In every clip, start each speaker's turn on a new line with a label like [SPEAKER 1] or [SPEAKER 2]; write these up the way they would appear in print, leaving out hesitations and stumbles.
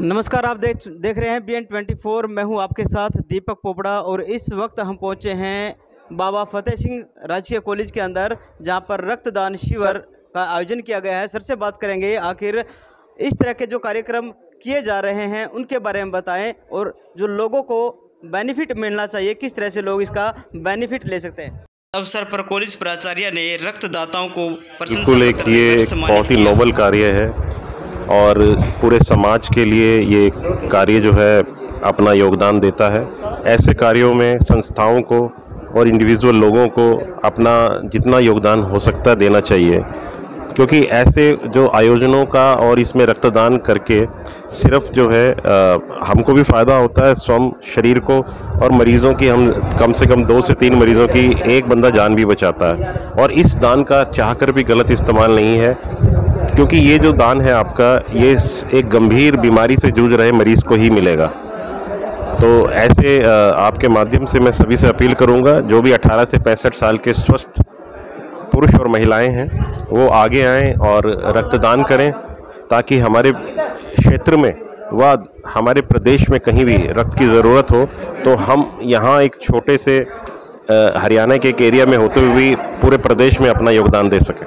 [SPEAKER 1] नमस्कार, आप देख रहे हैं BN24। मैं हूं आपके साथ दीपक पोपड़ा और इस वक्त हम पहुंचे हैं बाबा फतेह सिंह राजकीय कॉलेज के अंदर, जहां पर रक्तदान शिविर का आयोजन किया गया है। सर से बात करेंगे आखिर इस तरह के जो कार्यक्रम किए जा रहे हैं उनके बारे में बताएं, और जो लोगों को बेनिफिट मिलना चाहिए, किस तरह से लोग इसका बेनिफिट ले सकते हैं। अवसर पर कॉलेज प्राचार्य ने रक्तदाताओं को
[SPEAKER 2] बिल्कुल ये बहुत ही नोबल कार्य है और पूरे समाज के लिए ये कार्य जो है अपना योगदान देता है। ऐसे कार्यों में संस्थाओं को और इंडिविजुअल लोगों को अपना जितना योगदान हो सकता है देना चाहिए, क्योंकि ऐसे जो आयोजनों का और इसमें रक्तदान करके सिर्फ जो है हमको भी फ़ायदा होता है स्वयं शरीर को, और मरीज़ों की हम कम से कम 2 से 3 मरीज़ों की एक बंदा जान भी बचाता है। और इस दान का चाहकर भी गलत इस्तेमाल नहीं है, क्योंकि ये जो दान है आपका, ये एक गंभीर बीमारी से जूझ रहे मरीज़ को ही मिलेगा। तो ऐसे आपके माध्यम से मैं सभी से अपील करूंगा, जो भी 18 से 65 साल के स्वस्थ पुरुष और महिलाएं हैं वो आगे आएं और रक्तदान करें, ताकि हमारे क्षेत्र में व हमारे प्रदेश में कहीं भी रक्त की ज़रूरत हो तो हम यहाँ एक छोटे से हरियाणा के एक एरिया में होते हुए भी पूरे प्रदेश में अपना योगदान दे सकें।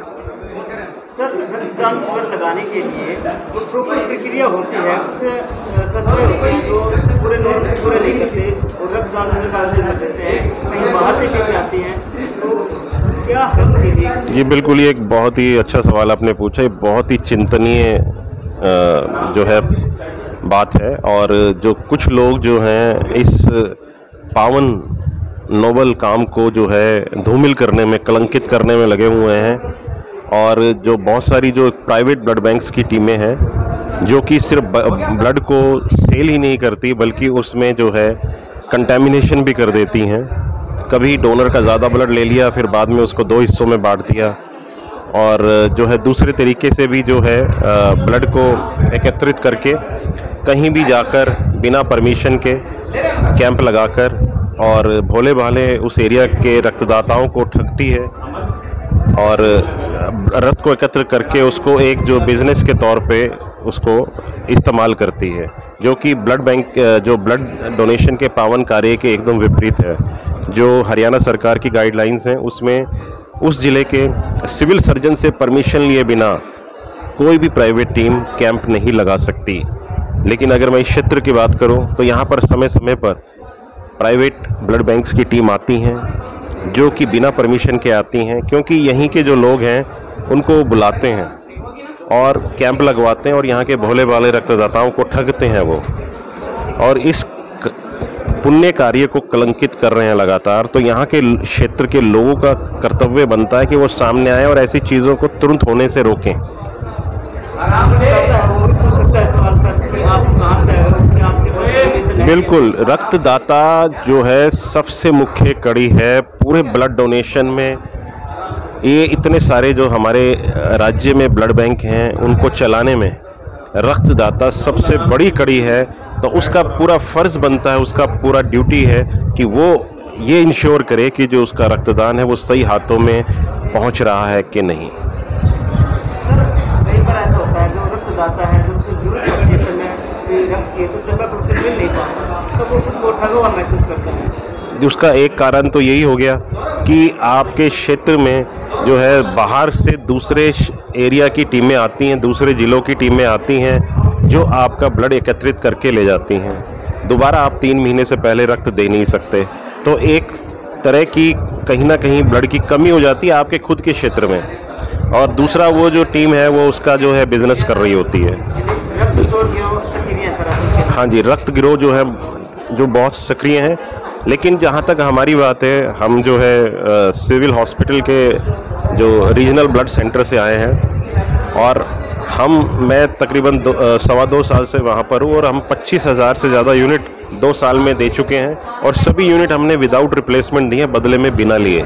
[SPEAKER 1] सर, रक्तदान शिविर लगाने के लिए जो प्रॉपर प्रक्रिया होती है, कुछ संस्थाएं होती हैं जो पूरे नॉर्म्स पूरे नहीं करते और रक्तदान शिविर का आयोजन कर देते हैं, कहीं बाहर से टीमें आती हैं, तो क्या है उनके लिए?
[SPEAKER 2] जी बिल्कुल, ये एक बहुत ही अच्छा सवाल आपने पूछा। ये बहुत ही चिंतनीय जो है बात है, और जो कुछ लोग जो हैं इस पावन नोबल काम को जो है धूमिल करने में, कलंकित करने में लगे हुए हैं। और जो बहुत सारी जो प्राइवेट ब्लड बैंक्स की टीमें हैं जो कि सिर्फ ब्लड को सेल ही नहीं करती, बल्कि उसमें जो है कंटेमिनेशन भी कर देती हैं। कभी डोनर का ज़्यादा ब्लड ले लिया, फिर बाद में उसको 2 हिस्सों में बांट दिया, और जो है दूसरे तरीके से भी जो है ब्लड को एकत्रित करके कहीं भी जाकर बिना परमिशन के कैंप लगाकर और भोले भाले उस एरिया के रक्तदाताओं को ठगती है और रक्त को एकत्र करके उसको एक जो बिज़नेस के तौर पे उसको इस्तेमाल करती है, जो कि ब्लड बैंक जो ब्लड डोनेशन के पावन कार्य के एकदम विपरीत है। जो हरियाणा सरकार की गाइडलाइंस हैं उसमें उस ज़िले के सिविल सर्जन से परमिशन लिए बिना कोई भी प्राइवेट टीम कैंप नहीं लगा सकती। लेकिन अगर मैं इस क्षेत्र की बात करूं तो यहाँ पर समय समय पर प्राइवेट ब्लड बैंक्स की टीम आती हैं, जो कि बिना परमिशन के आती हैं, क्योंकि यहीं के जो लोग हैं उनको बुलाते हैं और कैंप लगवाते हैं और यहाँ के भोले भाले रक्तदाताओं को ठगते हैं वो, और इस पुण्य कार्य को कलंकित कर रहे हैं लगातार। तो यहाँ के क्षेत्र के लोगों का कर्तव्य बनता है कि वो सामने आए और ऐसी चीज़ों को तुरंत होने से रोकें। बिल्कुल, रक्तदाता जो है सबसे मुख्य कड़ी है पूरे ब्लड डोनेशन में। ये इतने सारे जो हमारे राज्य में ब्लड बैंक हैं उनको चलाने में रक्तदाता सबसे बड़ी कड़ी है। तो उसका पूरा फ़र्ज़ बनता है, उसका पूरा ड्यूटी है कि वो ये इंश्योर करे कि जो उसका रक्तदान है वो सही हाथों में पहुंच रहा है कि नहीं।
[SPEAKER 1] सर, कई बार ऐसा होता है जो रक्तदाता है, जब उसे जरूरत होती है समय रक्त की, तो समय पर उसे मिल नहीं पाता, तो वो खुद को ठगा हुआ महसूस करता है।
[SPEAKER 2] उसका एक कारण तो यही हो गया कि आपके क्षेत्र में जो है बाहर से दूसरे एरिया की टीमें आती हैं, दूसरे ज़िलों की टीमें आती हैं, जो आपका ब्लड एकत्रित करके ले जाती हैं। दोबारा आप 3 महीने से पहले रक्त दे नहीं सकते, तो एक तरह की कहीं ना कहीं ब्लड की कमी हो जाती है आपके खुद के क्षेत्र में। और दूसरा, वो जो टीम है वो उसका जो है बिजनेस कर रही होती है। हाँ जी, रक्त गिरोह जो है जो बहुत सक्रिय हैं। लेकिन जहाँ तक हमारी बात है, हम जो है सिविल हॉस्पिटल के जो रीजनल ब्लड सेंटर से आए हैं, और मैं तकरीबन 2.25 साल से वहाँ पर हूँ, और हम 25,000 से ज़्यादा यूनिट 2 साल में दे चुके हैं, और सभी यूनिट हमने विदाउट रिप्लेसमेंट दिए, बदले में बिना लिए।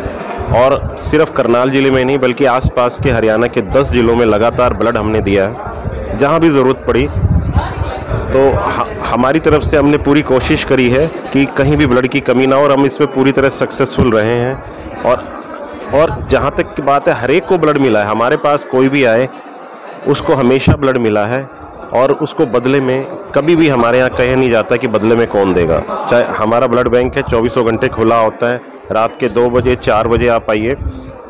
[SPEAKER 2] और सिर्फ करनाल ज़िले में नहीं बल्कि आसपास के हरियाणा के 10 ज़िलों में लगातार ब्लड हमने दिया है जहाँ भी ज़रूरत पड़ी। तो हमारी तरफ से हमने पूरी कोशिश करी है कि कहीं भी ब्लड की कमी ना हो, और हम इसमें पूरी तरह सक्सेसफुल रहे हैं। और जहाँ तक की बात है, हर एक को ब्लड मिला है। हमारे पास कोई भी आए उसको हमेशा ब्लड मिला है, और उसको बदले में कभी भी हमारे यहाँ कहा नहीं जाता कि बदले में कौन देगा। चाहे हमारा ब्लड बैंक है 24 घंटे खुला होता है, रात के 2 बजे 4 बजे आप आइए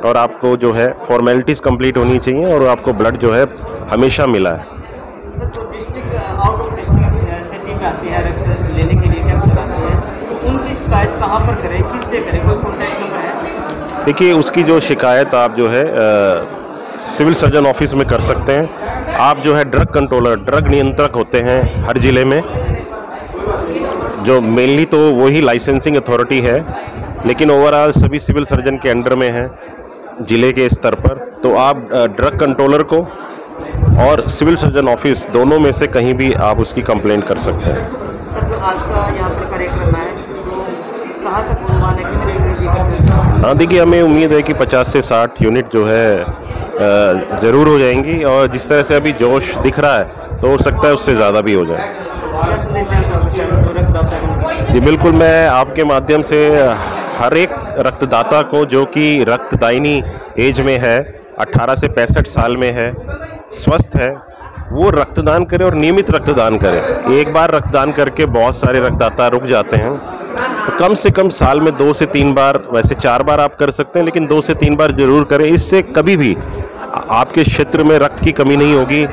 [SPEAKER 2] और आपको जो है फॉर्मेलिटीज़ कंप्लीट होनी चाहिए और आपको ब्लड जो है हमेशा मिला है।
[SPEAKER 1] सर, जो डिस्ट्रिक्ट आउट ऑफ डिस्ट्रिक्ट से टीम आती है रक्त लेने के लिए कैंप लगाती है, तो उनकी शिकायत कहाँ पर करें, किससे करें, कोई कॉन्टैक्ट नंबर है?
[SPEAKER 2] देखिए, उसकी जो शिकायत आप जो है सिविल सर्जन ऑफिस में कर सकते हैं। आप जो है ड्रग कंट्रोलर, ड्रग नियंत्रक होते हैं हर ज़िले में, जो मेनली तो वही लाइसेंसिंग अथॉरिटी है, लेकिन ओवरऑल सभी सिविल सर्जन के अंडर में है ज़िले के स्तर पर। तो आप ड्रग कंट्रोलर को और सिविल सर्जन ऑफिस दोनों में से कहीं भी आप उसकी कंप्लेंट कर सकते हैं।
[SPEAKER 1] सर, जो आज का यहाँ पर कार्यक्रम है, तो कहाँ तक अनुमान है, कितने यूनिट करेंगे?
[SPEAKER 2] हाँ, देखिए, हमें उम्मीद है कि 50 से 60 यूनिट जो है ज़रूर हो जाएंगी, और जिस तरह से अभी जोश दिख रहा है तो हो सकता है उससे ज़्यादा भी हो जाए।
[SPEAKER 1] क्या संदेश देना चाहोगे सर जो रक्तदाता हैं?
[SPEAKER 2] जी बिल्कुल, मैं आपके माध्यम से हर एक रक्तदाता को जो कि रक्तदायिनी एज में है, 18 से 65 साल में है, स्वस्थ है, वो रक्तदान करे और नियमित रक्तदान करे। एक बार रक्तदान करके बहुत सारे रक्तदाता रुक जाते हैं, तो कम से कम साल में 2 से 3 बार, वैसे 4 बार आप कर सकते हैं, लेकिन 2 से 3 बार जरूर करें। इससे कभी भी आपके क्षेत्र में रक्त की कमी नहीं होगी।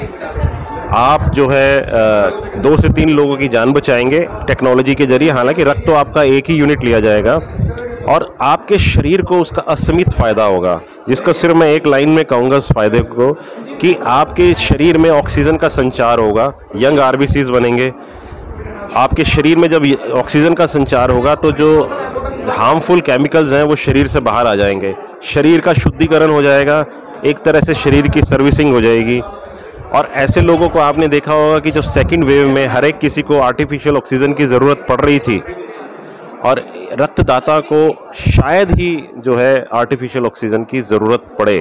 [SPEAKER 2] आप जो है 2 से 3 लोगों की जान बचाएंगे टेक्नोलॉजी के जरिए। हालांकि रक्त तो आपका एक ही यूनिट लिया जाएगा और आपके शरीर को उसका असीमित फ़ायदा होगा, जिसको सिर्फ मैं एक लाइन में कहूँगा उस फायदे को, कि आपके शरीर में ऑक्सीजन का संचार होगा, यंग आरबीसीज बनेंगे। आपके शरीर में जब ऑक्सीजन का संचार होगा तो जो हार्मफुल केमिकल्स हैं वो शरीर से बाहर आ जाएंगे, शरीर का शुद्धिकरण हो जाएगा, एक तरह से शरीर की सर्विसिंग हो जाएगी। और ऐसे लोगों को आपने देखा होगा कि जो सेकंड वेव में हर एक किसी को आर्टिफिशियल ऑक्सीजन की ज़रूरत पड़ रही थी, और रक्तदाता को शायद ही जो है आर्टिफिशियल ऑक्सीजन की ज़रूरत पड़े,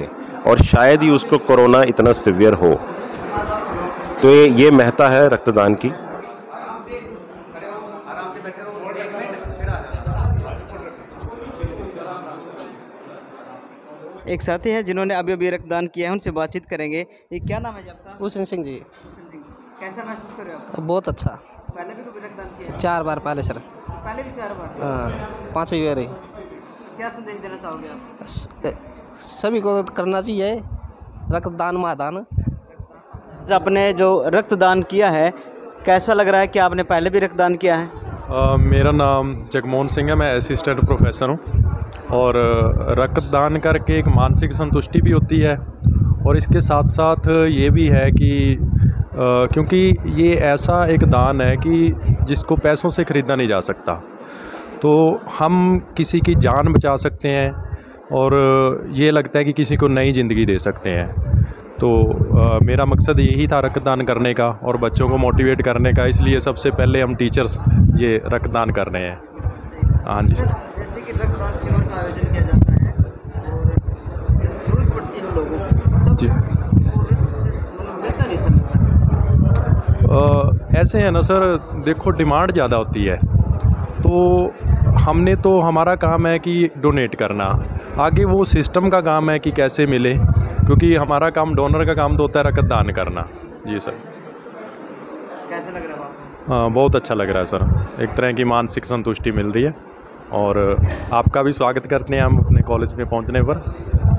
[SPEAKER 2] और शायद ही उसको कोरोना इतना सिवियर हो। तो ये महत्ता है रक्तदान की।
[SPEAKER 1] एक साथी हैं जिन्होंने अभी अभी रक्तदान किया है, उनसे बातचीत करेंगे। ये क्या नाम है जी आपका?
[SPEAKER 3] भूषण सिंह जी।
[SPEAKER 1] कैसा महसूस कर रहे हो आप?
[SPEAKER 3] बहुत अच्छा।
[SPEAKER 1] पहले भी कभी रक्तदान किया है?
[SPEAKER 3] 4 बार पहले सर।
[SPEAKER 1] पहले भी 4 बार?
[SPEAKER 3] हाँ, 5वीं बार ही।
[SPEAKER 1] क्या संदेश देना चाहोगे आप?
[SPEAKER 3] सभी को करना चाहिए रक्तदान महादान।
[SPEAKER 1] आपने जो रक्तदान किया है, कैसा लग रहा है कि आपने पहले भी रक्तदान किया है?
[SPEAKER 4] मेरा नाम जगमोहन सिंह है, मैं असिस्टेंट प्रोफेसर हूँ, और रक्तदान करके एक मानसिक संतुष्टि भी होती है, और इसके साथ साथ ये भी है कि क्योंकि ये ऐसा एक दान है कि जिसको पैसों से ख़रीदा नहीं जा सकता, तो हम किसी की जान बचा सकते हैं, और ये लगता है कि किसी को नई ज़िंदगी दे सकते हैं। तो मेरा मकसद यही था रक्तदान करने का और बच्चों को मोटिवेट करने का, इसलिए सबसे पहले हम टीचर्स ये रक्तदान कर रहे हैं। हाँ जी सर।
[SPEAKER 1] जैसे कि रक्तदान शिविर का आयोजन किया जाता है और जरूरत पड़ती है लोगों को,
[SPEAKER 4] जी
[SPEAKER 1] मतलब मिलता नहीं समय पर।
[SPEAKER 4] ऐसे है ना सर, देखो डिमांड ज़्यादा होती है, तो हमने तो हमारा काम है कि डोनेट करना, आगे वो सिस्टम का काम है कि कैसे मिले, क्योंकि हमारा काम, डोनर का काम तो होता है रक्तदान करना। जी सर।
[SPEAKER 1] कैसा लग रहा है आपको?
[SPEAKER 4] हाँ, बहुत अच्छा लग रहा है सर, एक तरह की मानसिक संतुष्टि मिल रही है, और आपका भी स्वागत करते हैं हम अपने कॉलेज में पहुंचने पर।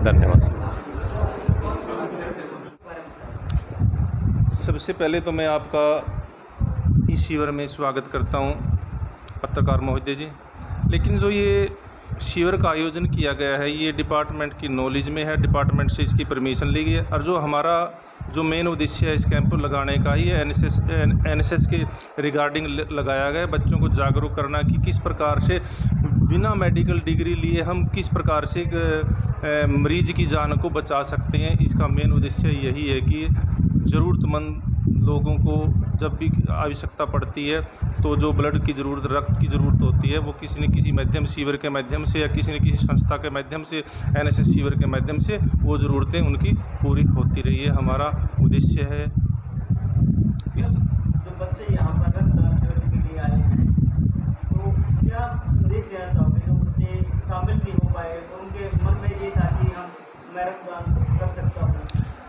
[SPEAKER 4] धन्यवाद सर।
[SPEAKER 5] सबसे पहले तो मैं आपका इस शिविर में स्वागत करता हूं, पत्रकार महोदय जी। लेकिन जो ये शिविर का आयोजन किया गया है, ये डिपार्टमेंट की नॉलेज में है, डिपार्टमेंट से इसकी परमिशन ली गई है, और जो हमारा जो मेन उद्देश्य है इस कैंप लगाने का, ये एनएसएस के रिगार्डिंग लगाया गया है, बच्चों को जागरूक करना कि किस प्रकार से बिना मेडिकल डिग्री लिए हम किस प्रकार से मरीज की जान को बचा सकते हैं। इसका मेन उद्देश्य यही है कि ज़रूरतमंद लोगों को जब भी आवश्यकता पड़ती है, तो जो ब्लड की ज़रूरत, रक्त की ज़रूरत होती है, वो किसी न किसी माध्यम, शिविर के माध्यम से या किसी न किसी संस्था के माध्यम से, एनएसएस शिविर के माध्यम से वो ज़रूरतें उनकी पूरी होती रही है, हमारा उद्देश्य है।
[SPEAKER 1] जो बच्चे यहाँ पर रक्तदान शिविर के लिए आए हैं, तो क्या संदेश देना चाहोगे जो बच्चे शामिल नहीं हो पाए और उनके मन में ये था कि मैं रक्तदान कर सकता हूँ?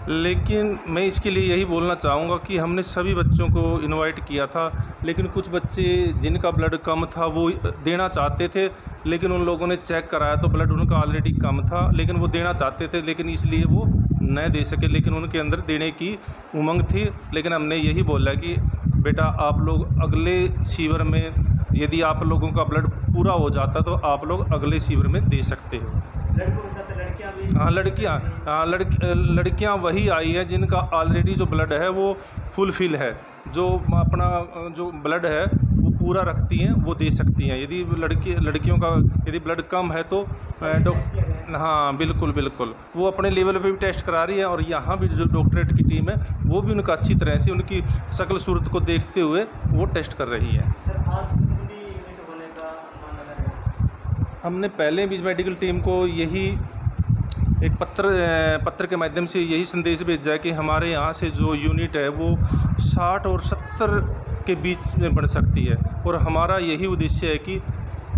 [SPEAKER 5] लेकिन मैं इसके लिए यही बोलना चाहूँगा कि हमने सभी बच्चों को इनवाइट किया था, लेकिन कुछ बच्चे जिनका ब्लड कम था वो देना चाहते थे, लेकिन उन लोगों ने चेक कराया तो ब्लड उनका ऑलरेडी कम था, लेकिन वो देना चाहते थे, लेकिन इसलिए वो न दे सके, लेकिन उनके अंदर देने की उमंग थी। लेकिन हमने यही बोला कि बेटा आप लोग अगले शिविर में, यदि आप लोगों का ब्लड पूरा हो जाता तो आप लोग अगले शिविर में दे सकते हो।
[SPEAKER 1] लड़कों के साथ लड़कियां भी?
[SPEAKER 5] हाँ, लड़कियां वही आई हैं जिनका ऑलरेडी जो ब्लड है वो फुलफिल है, जो अपना जो ब्लड है वो पूरा रखती हैं, वो दे सकती हैं। यदि लड़कियों का यदि ब्लड कम है तो हाँ बिल्कुल वो अपने लेवल पे भी टेस्ट करा रही है, और यहाँ भी जो डॉक्टरेट की टीम है वो भी उनका अच्छी तरह से उनकी शक्ल सूरत को देखते हुए वो टेस्ट कर रही है।
[SPEAKER 1] सर आज कितनी यूनिट होने का अनुमान लगा है?
[SPEAKER 5] हमने पहले भी मेडिकल टीम को यही एक पत्र के माध्यम से यही संदेश भेजा है कि हमारे यहाँ से जो यूनिट है वो 60 और 70 के बीच में बढ़ सकती है, और हमारा यही उद्देश्य है कि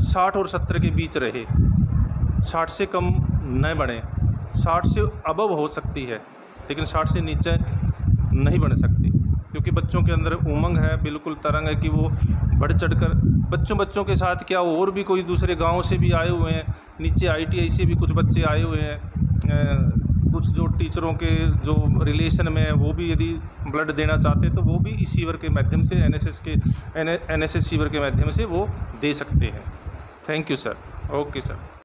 [SPEAKER 5] 60 और 70 के बीच रहे, 60 से कम न बढ़े। 60 से अबव हो सकती है, लेकिन 60 से नीचे नहीं बढ़ सकती, क्योंकि बच्चों के अंदर उमंग है, बिल्कुल तरंग है कि वो बढ़ चढ़कर बच्चों के साथ क्या और भी कोई दूसरे गांव से भी आए हुए हैं, नीचे ITI से भी कुछ बच्चे आए हुए हैं, कुछ जो टीचरों के जो रिलेशन में है वो भी यदि ब्लड देना चाहते तो वो भी इस शिविर के माध्यम से NSS शिविर के माध्यम से वो दे सकते हैं। Thank you sir. Okay sir.